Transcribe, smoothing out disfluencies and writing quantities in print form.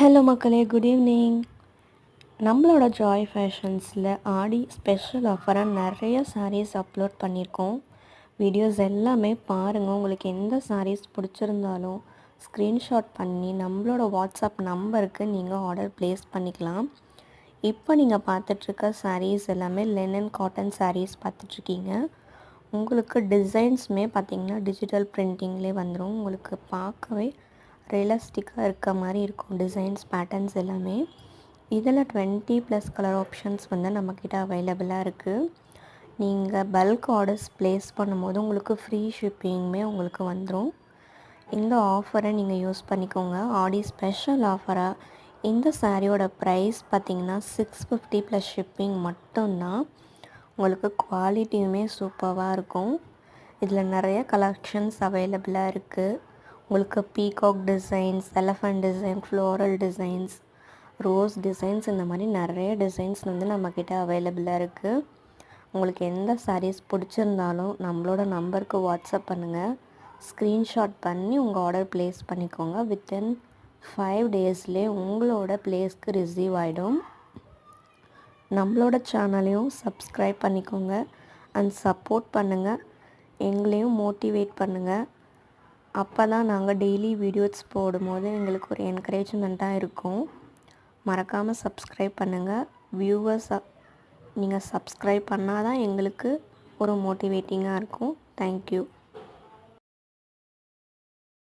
Hello மக்களே, good evening. நம்மளோட Joy ஃபேஷன்ஸில் ஆடி special ஆஃபராக நிறைய சாரீஸ் அப்லோட் பண்ணியிருக்கோம். வீடியோஸ் எல்லாமே பாருங்கள். உங்களுக்கு எந்த சாரீஸ் பிடிச்சிருந்தாலும் ஸ்க்ரீன்ஷாட் பண்ணி நம்மளோட வாட்ஸ்அப் நம்பருக்கு நீங்கள் ஆர்டர் ப்ளேஸ் பண்ணிக்கலாம். இப்போ நீங்கள் பார்த்துட்ருக்க சாரீஸ் எல்லாமே லெனன் காட்டன் சாரீஸ் பார்த்துட்ருக்கீங்க. உங்களுக்கு டிசைன்ஸுமே பார்த்திங்கன்னா டிஜிட்டல் பிரிண்டிங்லேயே வந்துடும். உங்களுக்கு பார்க்கவே ரியலிஸ்டிக்காக இருக்க மாதிரி இருக்கும் டிசைன்ஸ், பேட்டர்ன்ஸ் எல்லாமே. இதில் 20+ கலர் ஆப்ஷன்ஸ் வந்து நம்மக்கிட்ட அவைலபிளாக இருக்குது. நீங்கள் பல்க் ஆர்டர்ஸ் ப்ளேஸ் பண்ணும்போது உங்களுக்கு ஃப்ரீ ஷிப்பிங்குமே உங்களுக்கு வந்துடும். இந்த ஆஃபரை நீங்கள் யூஸ் பண்ணிக்கோங்க. ஆடி ஸ்பெஷல் ஆஃபராக இந்த சாரியோட ப்ரைஸ் பார்த்திங்கன்னா 650 + ஷிப்பிங் மட்டும்தான். உங்களுக்கு குவாலிட்டியுமே சூப்பராக இருக்கும். இதில் நிறைய கலெக்ஷன்ஸ் அவைலபிளாக இருக்குது. உங்களுக்கு peacock designs, elephant design, floral designs, rose designs, இந்த மாதிரி நிறைய டிசைன்ஸ் வந்து நம்மக்கிட்ட அவைலபிளாக இருக்குது. உங்களுக்கு எந்த சாரீஸ் பிடிச்சிருந்தாலும் நம்மளோட நம்பருக்கு வாட்ஸ்அப் பண்ணுங்கள். ஸ்க்ரீன்ஷாட் பண்ணி உங்கள் ஆர்டர் ப்ளேஸ் பண்ணிக்கோங்க. வித்தின் 5 டேஸ்லேயே உங்களோட ப்ளேஸ்க்கு ரிசீவ் ஆகிடும். நம்மளோட சேனலையும் சப்ஸ்கிரைப் பண்ணிக்கோங்க அண்ட் சப்போர்ட் பண்ணுங்கள். எங்களையும் மோட்டிவேட் பண்ணுங்கள். அப்போ தான் நாங்கள் டெய்லி வீடியோஸ் போடும்போது எங்களுக்கு ஒரு என்கரேஜ்மெண்ட்டாக இருக்கும். மறக்காமல் சப்ஸ்கிரைப் பண்ணுங்கள். வியூவர்ஸ் நீங்கள் சப்ஸ்கிரைப் பண்ணால் தான் எங்களுக்கு ஒரு மோட்டிவேட்டிங்காக இருக்கும். தேங்க்யூ.